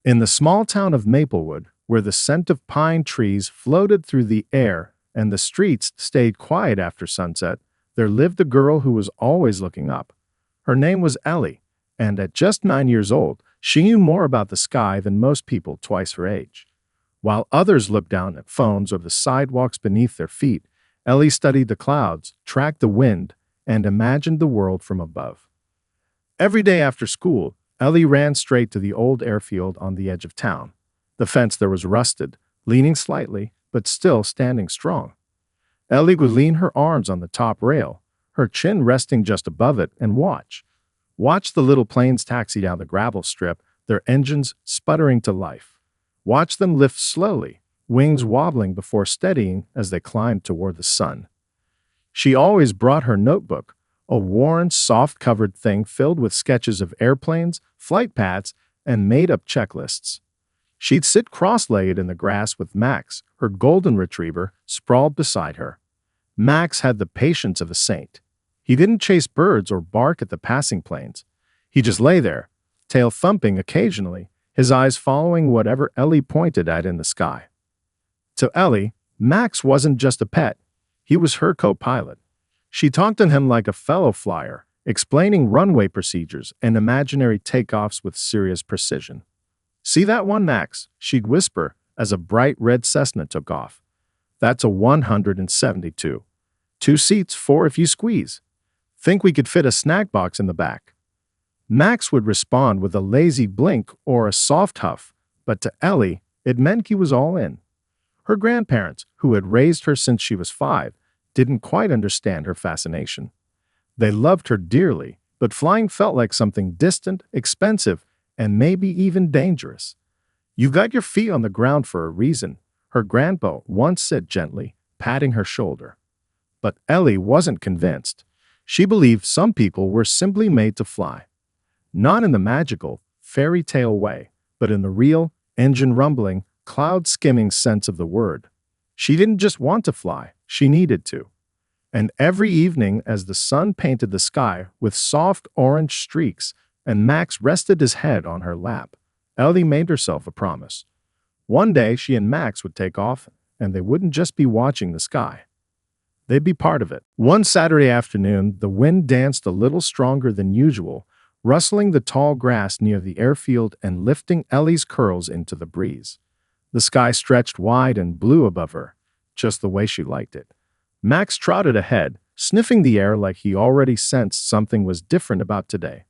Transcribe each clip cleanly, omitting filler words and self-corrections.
In the small town of Maplewood, where the scent of pine trees floated through the air and the streets stayed quiet after sunset, there lived a girl who was always looking up. Her name was Ellie, and at just 9 years old, she knew more about the sky than most people twice her age. While others looked down at phones or the sidewalks beneath their feet, Ellie studied the clouds, tracked the wind, and imagined the world from above. Every day after school, Ellie ran straight to the old airfield on the edge of town. The fence there was rusted, leaning slightly, but still standing strong. Ellie would lean her arms on the top rail, her chin resting just above it, and watch. Watch the little planes taxi down the gravel strip, their engines sputtering to life. Watch them lift slowly, wings wobbling before steadying as they climbed toward the sun. She always brought her notebook, a worn, soft-covered thing filled with sketches of airplanes, flight paths, and made-up checklists. She'd sit cross-legged in the grass with Max, her golden retriever, sprawled beside her. Max had the patience of a saint. He didn't chase birds or bark at the passing planes. He just lay there, tail thumping occasionally, his eyes following whatever Ellie pointed at in the sky. To Ellie, Max wasn't just a pet. He was her co-pilot. She talked to him like a fellow flyer, explaining runway procedures and imaginary takeoffs with serious precision. "See that one, Max?" she'd whisper as a bright red Cessna took off. "That's a 172. 2 seats, 4 if you squeeze. Think we could fit a snack box in the back?" Max would respond with a lazy blink or a soft huff, but to Ellie, it meant he was all in. Her grandparents, who had raised her since she was 5, didn't quite understand her fascination. They loved her dearly, but flying felt like something distant, expensive, and maybe even dangerous. "You got your feet on the ground for a reason," her grandpa once said gently, patting her shoulder. But Ellie wasn't convinced. She believed some people were simply made to fly. Not in the magical, fairy tale way, but in the real, engine rumbling, cloud skimming sense of the word. She didn't just want to fly, she needed to. And every evening as the sun painted the sky with soft orange streaks and Max rested his head on her lap, Ellie made herself a promise. One day she and Max would take off, and they wouldn't just be watching the sky. They'd be part of it. One Saturday afternoon, the wind danced a little stronger than usual, rustling the tall grass near the airfield and lifting Ellie's curls into the breeze. The sky stretched wide and blue above her, just the way she liked it. Max trotted ahead, sniffing the air like he already sensed something was different about today.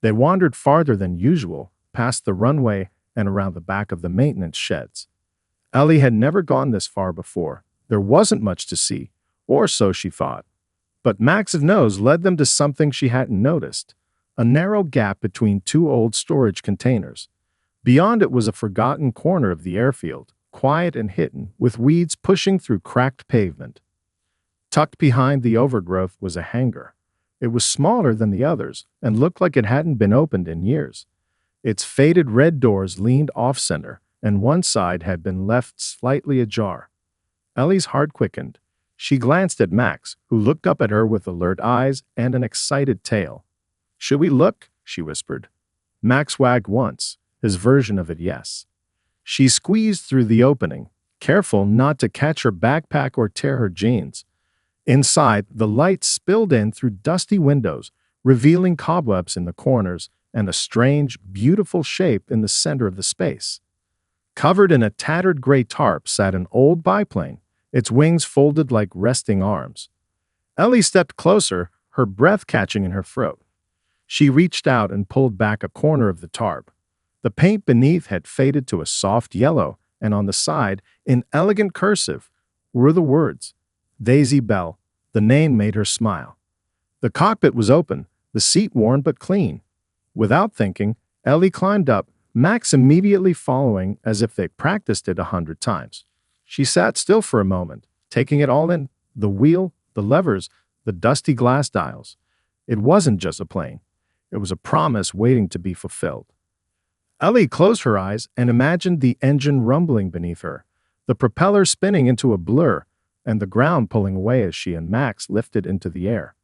They wandered farther than usual, past the runway and around the back of the maintenance sheds. Ellie had never gone this far before. There wasn't much to see, or so she thought. But Max's nose led them to something she hadn't noticed, a narrow gap between 2 old storage containers. Beyond it was a forgotten corner of the airfield, quiet and hidden, with weeds pushing through cracked pavement. Tucked behind the overgrowth was a hangar. It was smaller than the others and looked like it hadn't been opened in years. Its faded red doors leaned off-center, and one side had been left slightly ajar. Ellie's heart quickened. She glanced at Max, who looked up at her with alert eyes and an excited tail. "Should we look?" she whispered. Max wagged once, his version of it yes. She squeezed through the opening, careful not to catch her backpack or tear her jeans. Inside, the light spilled in through dusty windows, revealing cobwebs in the corners and a strange, beautiful shape in the center of the space. Covered in a tattered gray tarp sat an old biplane, its wings folded like resting arms. Ellie stepped closer, her breath catching in her throat. She reached out and pulled back a corner of the tarp. The paint beneath had faded to a soft yellow, and on the side, in elegant cursive, were the words, Daisy Bell. The name made her smile. The cockpit was open, the seat worn but clean. Without thinking, Ellie climbed up, Max immediately following as if they'd practiced it 100 times. She sat still for a moment, taking it all in, the wheel, the levers, the dusty glass dials. It wasn't just a plane. It was a promise waiting to be fulfilled. Ellie closed her eyes and imagined the engine rumbling beneath her, the propeller spinning into a blur, and the ground pulling away as she and Max lifted into the air.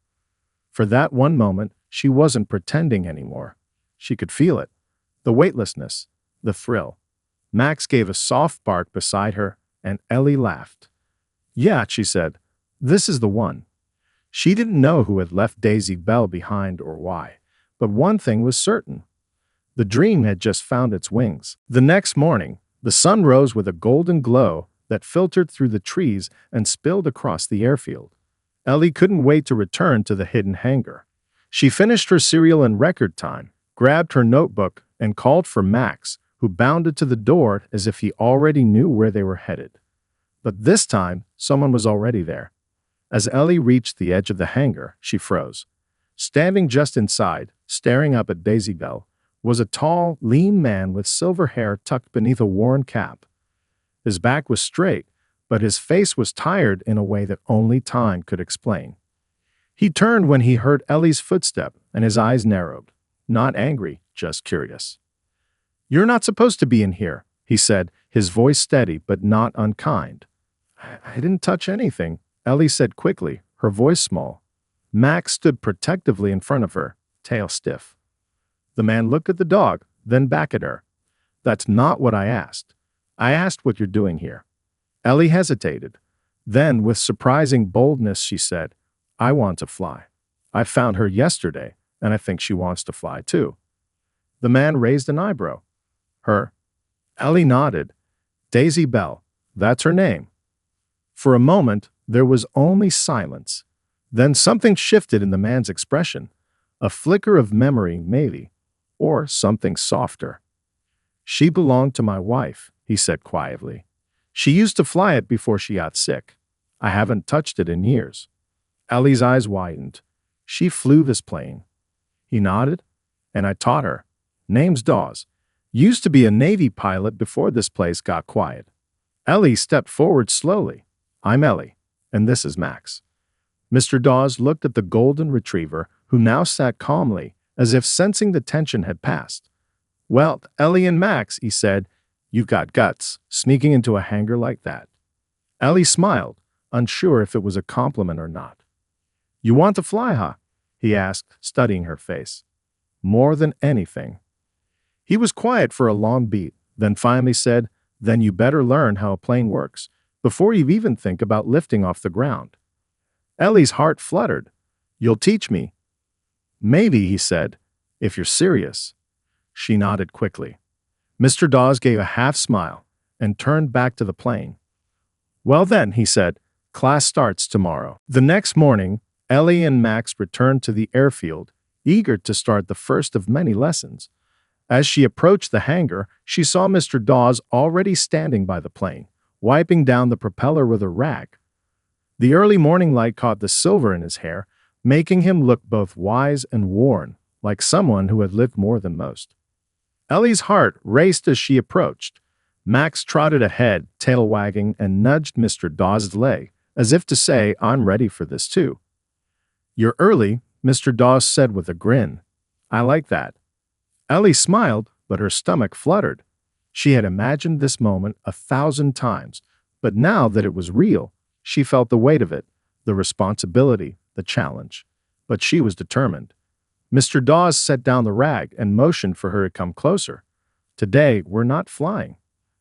For that one moment, she wasn't pretending anymore. She could feel it, the weightlessness, The thrill. Max gave a soft bark beside her, and Ellie laughed. Yeah, she said. This is the one. She didn't know who had left Daisy Bell behind or why, but one thing was certain. The dream had just found its wings. The next morning, the sun rose with a golden glow that filtered through the trees and spilled across the airfield. Ellie couldn't wait to return to the hidden hangar. She finished her cereal in record time, grabbed her notebook, and called for Max, who bounded to the door as if he already knew where they were headed. But this time, someone was already there. As Ellie reached the edge of the hangar, she froze. Standing just inside, staring up at Daisy Bell, was a tall, lean man with silver hair tucked beneath a worn cap. His back was straight, but his face was tired in a way that only time could explain. He turned when he heard Ellie's footstep, and his eyes narrowed. Not angry, just curious. "You're not supposed to be in here," he said, his voice steady but not unkind. "I didn't touch anything," Ellie said quickly, her voice small. Max stood protectively in front of her, tail stiff. The man looked at the dog, then back at her. "That's not what I asked. I asked what you're doing here." Ellie hesitated. Then, with surprising boldness, she said, "I want to fly. I found her yesterday, and I think she wants to fly too." The man raised an eyebrow. "Her?" Ellie nodded. "Daisy Bell. That's her name." For a moment, there was only silence. Then something shifted in the man's expression. A flicker of memory, maybe, or something softer. "She belonged to my wife," he said quietly. "She used to fly it before she got sick. I haven't touched it in years." Ellie's eyes widened. "She flew this plane." He nodded. "And I taught her. Name's Dawes. Used to be a Navy pilot before this place got quiet." Ellie stepped forward slowly. "I'm Ellie, and this is Max." Mr. Dawes looked at the golden retriever, who now sat calmly, as if sensing the tension had passed. "Well, Ellie and Max," he said, "you've got guts, sneaking into a hangar like that." Ellie smiled, unsure if it was a compliment or not. "You want to fly, huh?" he asked, studying her face. "More than anything." He was quiet for a long beat, then finally said, "Then you better learn how a plane works, before you even think about lifting off the ground." Ellie's heart fluttered. "You'll teach me?" "Maybe," he said, "if you're serious." She nodded quickly. Mr. Dawes gave a half smile and turned back to the plane. "Well then," he said, "class starts tomorrow." The next morning, Ellie and Max returned to the airfield, eager to start the first of many lessons. As she approached the hangar, she saw Mr. Dawes already standing by the plane, wiping down the propeller with a rag. The early morning light caught the silver in his hair, making him look both wise and worn, like someone who had lived more than most. Ellie's heart raced as she approached. Max trotted ahead, tail wagging, and nudged Mr. Dawes' leg, as if to say, "I'm ready for this too." "You're early," Mr. Dawes said with a grin. "I like that." Ellie smiled, but her stomach fluttered. She had imagined this moment 1,000 times, but now that it was real, she felt the weight of it, the responsibility, the challenge. But she was determined. Mr. Dawes set down the rag and motioned for her to come closer. "Today, we're not flying.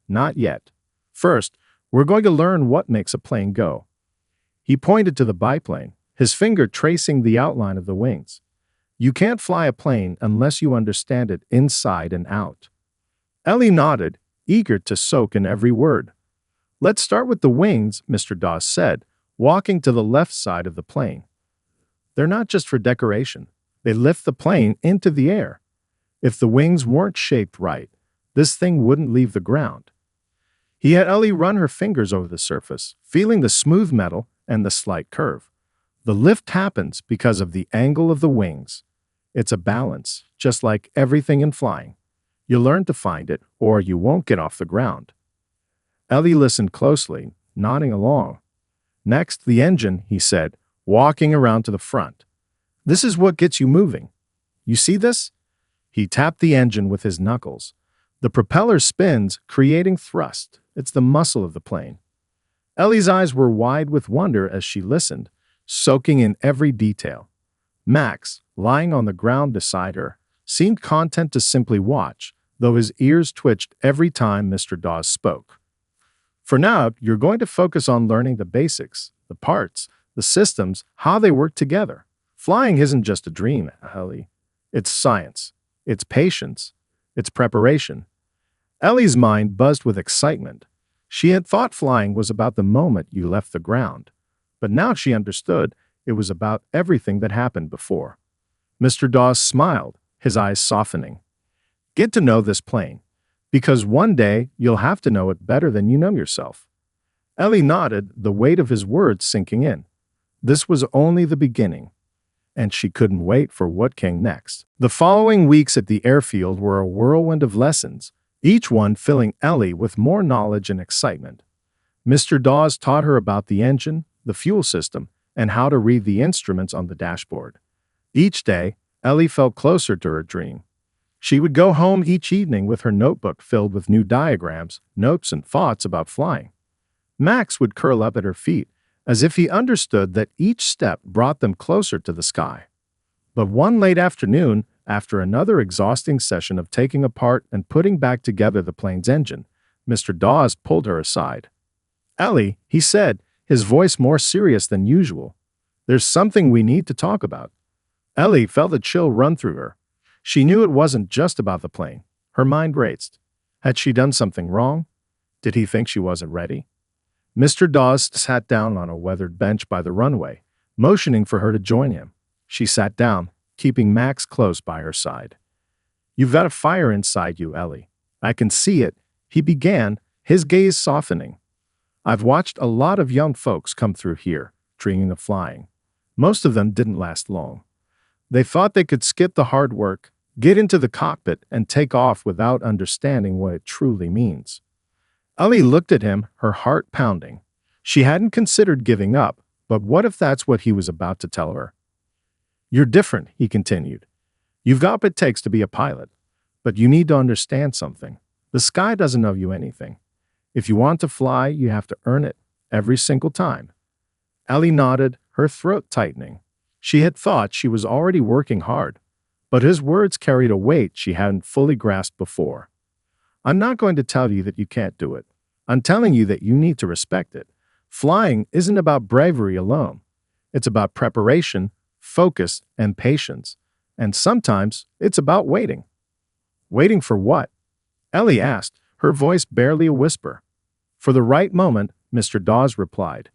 Not yet. First, we're going to learn what makes a plane go." He pointed to the biplane, his finger tracing the outline of the wings. "You can't fly a plane unless you understand it inside and out." Ellie nodded, eager to soak in every word. "Let's start with the wings," Mr. Dawes said, walking to the left side of the plane. "They're not just for decoration. They lift the plane into the air. If the wings weren't shaped right, this thing wouldn't leave the ground." He had Ellie run her fingers over the surface, feeling the smooth metal and the slight curve. The lift happens because of the angle of the wings. It's a balance, just like everything in flying. You learn to find it, or you won't get off the ground. Ellie listened closely, nodding along. "Next, the engine," he said, walking around to the front. "This is what gets you moving. You see this?" He tapped the engine with his knuckles. The propeller spins, creating thrust. It's the muscle of the plane. Ellie's eyes were wide with wonder as she listened, soaking in every detail. Max, lying on the ground beside her, seemed content to simply watch, though his ears twitched every time Mr. Dawes spoke. For now, you're going to focus on learning the basics, the parts, the systems, how they work together. Flying isn't just a dream, Ellie. It's science. It's patience. It's preparation. Ellie's mind buzzed with excitement. She had thought flying was about the moment you left the ground, but now she understood it was about everything that happened before. Mr. Dawes smiled, his eyes softening. Get to know this plane, because one day you'll have to know it better than you know yourself. Ellie nodded, the weight of his words sinking in. This was only the beginning, and she couldn't wait for what came next. The following weeks at the airfield were a whirlwind of lessons, each one filling Ellie with more knowledge and excitement. Mr. Dawes taught her about the engine, the fuel system, and how to read the instruments on the dashboard. Each day, Ellie felt closer to her dream. She would go home each evening with her notebook filled with new diagrams, notes, and thoughts about flying. Max would curl up at her feet, as if he understood that each step brought them closer to the sky. But one late afternoon, after another exhausting session of taking apart and putting back together the plane's engine, Mr. Dawes pulled her aside. "Ellie," he said, his voice more serious than usual, "there's something we need to talk about." Ellie felt a chill run through her. She knew it wasn't just about the plane. Her mind raced. Had she done something wrong? Did he think she wasn't ready? Mr. Dawes sat down on a weathered bench by the runway, motioning for her to join him. She sat down, keeping Max close by her side. "You've got a fire inside you, Ellie. I can see it," he began, his gaze softening. "I've watched a lot of young folks come through here, dreaming of flying. Most of them didn't last long. They thought they could skip the hard work, get into the cockpit, and take off without understanding what it truly means." Ellie looked at him, her heart pounding. She hadn't considered giving up, but what if that's what he was about to tell her? "You're different," he continued. "You've got what it takes to be a pilot, but you need to understand something. The sky doesn't owe you anything. If you want to fly, you have to earn it, every single time." Ellie nodded, her throat tightening. She had thought she was already working hard, but his words carried a weight she hadn't fully grasped before. "I'm not going to tell you that you can't do it. I'm telling you that you need to respect it. Flying isn't about bravery alone. It's about preparation, focus, and patience. And sometimes it's about waiting." "Waiting for what?" Ellie asked, her voice barely a whisper. "For the right moment," Mr. Dawes replied.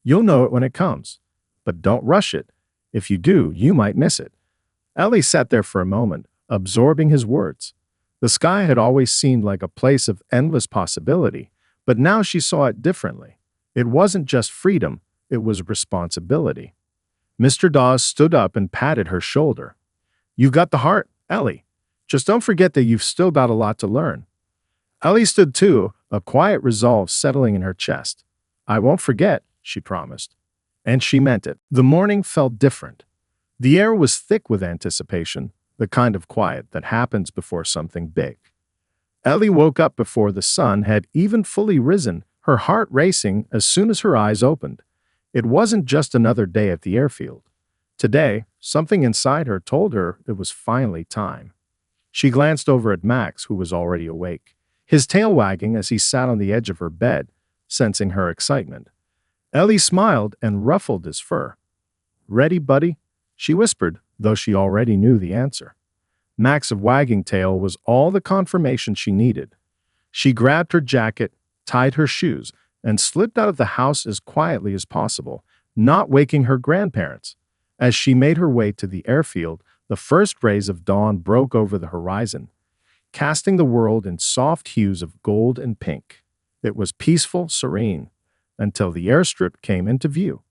"You'll know it when it comes. But don't rush it. If you do, you might miss it." Ellie sat there for a moment, absorbing his words. The sky had always seemed like a place of endless possibility, but now she saw it differently. It wasn't just freedom, it was responsibility. Mr. Dawes stood up and patted her shoulder. "You've got the heart, Ellie. Just don't forget that you've still got a lot to learn." Ellie stood too, a quiet resolve settling in her chest. "I won't forget," she promised. And she meant it. The morning felt different. The air was thick with anticipation, the kind of quiet that happens before something big. Ellie woke up before the sun had even fully risen, her heart racing as soon as her eyes opened. It wasn't just another day at the airfield. Today, something inside her told her it was finally time. She glanced over at Max, who was already awake, his tail wagging as he sat on the edge of her bed, sensing her excitement. Ellie smiled and ruffled his fur. "Ready, buddy?" she whispered, though she already knew the answer. Max's wagging tail was all the confirmation she needed. She grabbed her jacket, tied her shoes, and slipped out of the house as quietly as possible, not waking her grandparents. As she made her way to the airfield, the first rays of dawn broke over the horizon, casting the world in soft hues of gold and pink. It was peaceful, serene, until the airstrip came into view.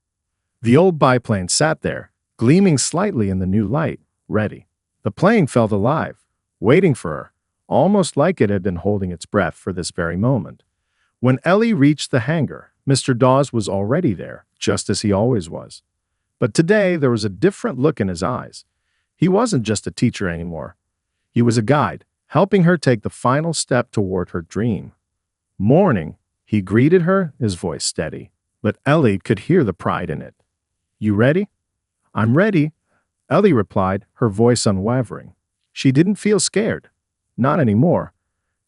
The old biplane sat there, gleaming slightly in the new light, ready. The plane felt alive, waiting for her, almost like it had been holding its breath for this very moment. When Ellie reached the hangar, Mr. Dawes was already there, just as he always was. But today there was a different look in his eyes. He wasn't just a teacher anymore. He was a guide, helping her take the final step toward her dream. "Morning," he greeted her, his voice steady, but Ellie could hear the pride in it. "You ready?" "I'm ready," Ellie replied, her voice unwavering. She didn't feel scared. Not anymore.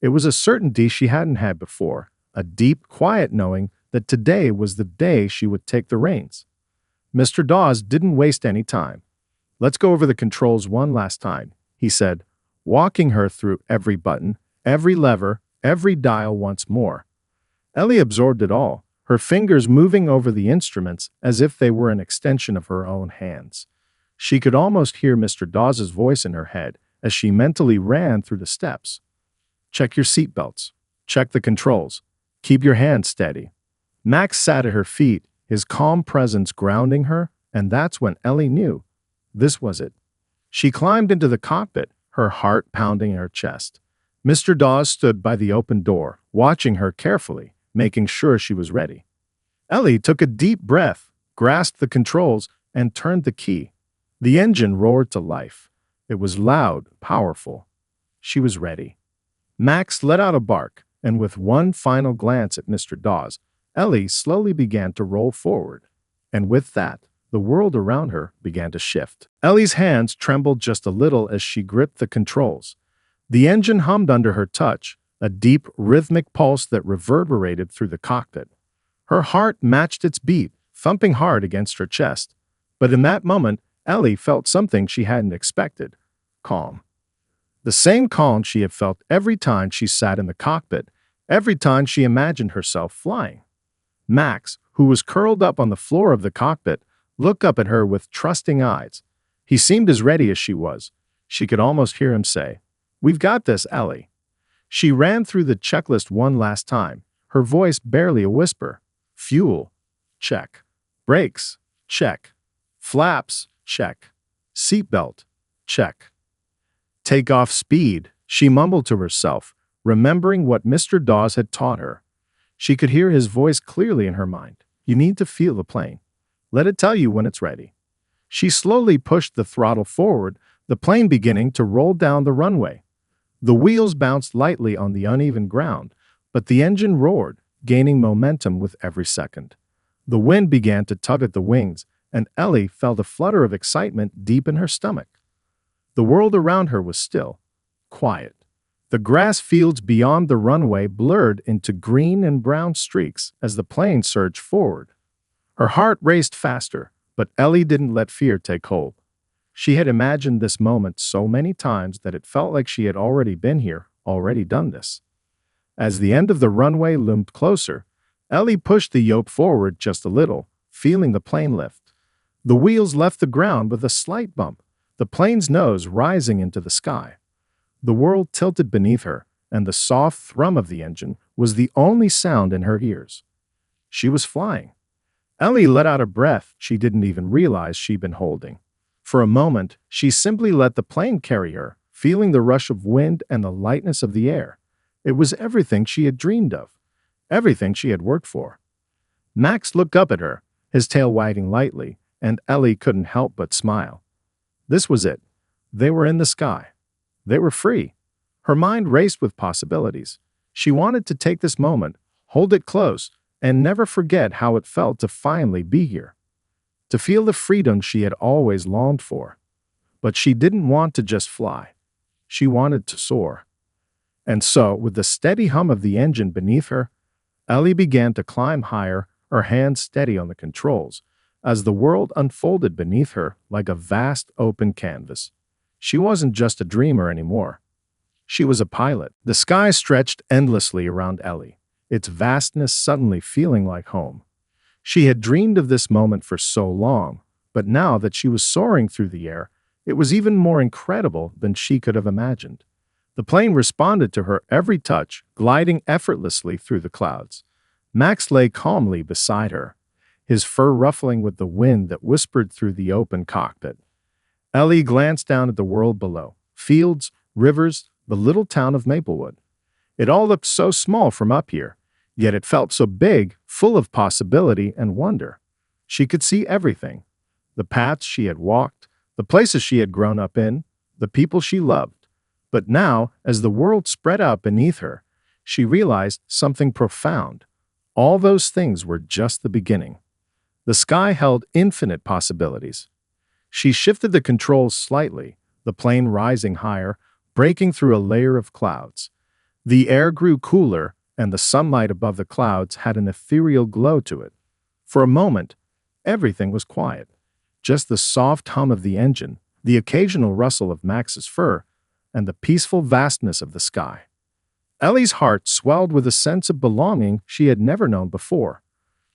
It was a certainty she hadn't had before, a deep, quiet knowing that today was the day she would take the reins. Mr. Dawes didn't waste any time. "Let's go over the controls one last time," he said, walking her through every button, every lever, every dial once more. Ellie absorbed it all, her fingers moving over the instruments as if they were an extension of her own hands. She could almost hear Mr. Dawes's voice in her head as she mentally ran through the steps. "Check your seatbelts. Check the controls. Keep your hands steady." Max sat at her feet, his calm presence grounding her, and that's when Ellie knew. This was it. She climbed into the cockpit, her heart pounding in her chest. Mr. Dawes stood by the open door, watching her carefully, making sure she was ready. Ellie took a deep breath, grasped the controls, and turned the key. The engine roared to life. It was loud, powerful. She was ready. Max let out a bark, and with one final glance at Mr. Dawes, Ellie slowly began to roll forward. And with that, the world around her began to shift. Ellie's hands trembled just a little as she gripped the controls. The engine hummed under her touch, a deep, rhythmic pulse that reverberated through the cockpit. Her heart matched its beat, thumping hard against her chest. But in that moment, Ellie felt something she hadn't expected: calm. The same calm she had felt every time she sat in the cockpit, every time she imagined herself flying. Max, who was curled up on the floor of the cockpit, looked up at her with trusting eyes. He seemed as ready as she was. She could almost hear him say, "We've got this, Ellie." She ran through the checklist one last time, her voice barely a whisper. Fuel, check. Brakes, check. Flaps, check. Seatbelt, check. Takeoff speed, she mumbled to herself, remembering what Mr. Dawes had taught her. She could hear his voice clearly in her mind. "You need to feel the plane. Let it tell you when it's ready." She slowly pushed the throttle forward, the plane beginning to roll down the runway. The wheels bounced lightly on the uneven ground, but the engine roared, gaining momentum with every second. The wind began to tug at the wings, and Ellie felt a flutter of excitement deep in her stomach. The world around her was still, quiet. The grass fields beyond the runway blurred into green and brown streaks as the plane surged forward. Her heart raced faster, but Ellie didn't let fear take hold. She had imagined this moment so many times that it felt like she had already been here, already done this. As the end of the runway loomed closer, Ellie pushed the yoke forward just a little, feeling the plane lift. The wheels left the ground with a slight bump, the plane's nose rising into the sky. The world tilted beneath her, and the soft thrum of the engine was the only sound in her ears. She was flying. Ellie let out a breath she didn't even realize she'd been holding. For a moment, she simply let the plane carry her, feeling the rush of wind and the lightness of the air. It was everything she had dreamed of, everything she had worked for. Max looked up at her, his tail wagging lightly, and Ellie couldn't help but smile. This was it. They were in the sky. They were free. Her mind raced with possibilities. She wanted to take this moment, hold it close, and never forget how it felt to finally be here. To feel the freedom she had always longed for. But she didn't want to just fly. She wanted to soar. And so, with the steady hum of the engine beneath her, Ellie began to climb higher, her hands steady on the controls, as the world unfolded beneath her like a vast open canvas. She wasn't just a dreamer anymore. She was a pilot. The sky stretched endlessly around Ellie, its vastness suddenly feeling like home. She had dreamed of this moment for so long, but now that she was soaring through the air, it was even more incredible than she could have imagined. The plane responded to her every touch, gliding effortlessly through the clouds. Max lay calmly beside her, his fur ruffling with the wind that whispered through the open cockpit. Ellie glanced down at the world below, fields, rivers, the little town of Maplewood. It all looked so small from up here, yet it felt so big, full of possibility and wonder. She could see everything: the paths she had walked, the places she had grown up in, the people she loved. But now, as the world spread out beneath her, she realized something profound. All those things were just the beginning. The sky held infinite possibilities. She shifted the controls slightly, the plane rising higher, breaking through a layer of clouds. The air grew cooler, and the sunlight above the clouds had an ethereal glow to it. For a moment, everything was quiet. Just the soft hum of the engine, the occasional rustle of Max's fur, and the peaceful vastness of the sky. Ellie's heart swelled with a sense of belonging she had never known before.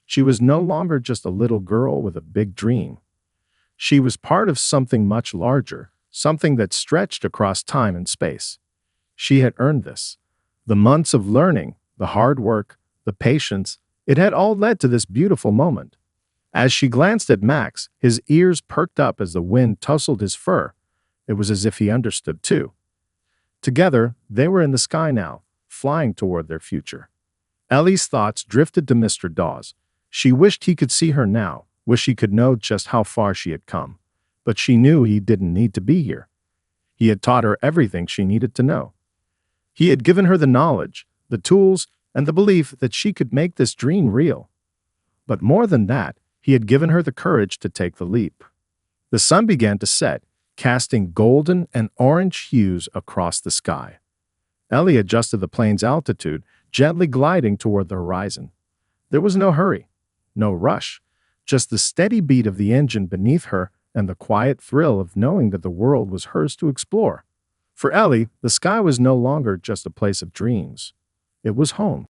She was no longer just a little girl with a big dream. She was part of something much larger, something that stretched across time and space. She had earned this. The months of learning, the hard work, the patience, it had all led to this beautiful moment. As she glanced at Max, his ears perked up as the wind tousled his fur. It was as if he understood too. Together, they were in the sky now, flying toward their future. Ellie's thoughts drifted to Mr. Dawes. She wished he could see her now, wished he could know just how far she had come. But she knew he didn't need to be here. He had taught her everything she needed to know. He had given her the knowledge, the tools, and the belief that she could make this dream real. But more than that, he had given her the courage to take the leap. The sun began to set, casting golden and orange hues across the sky. Ellie adjusted the plane's altitude, gently gliding toward the horizon. There was no hurry, no rush, just the steady beat of the engine beneath her and the quiet thrill of knowing that the world was hers to explore. For Ellie, the sky was no longer just a place of dreams. It was home.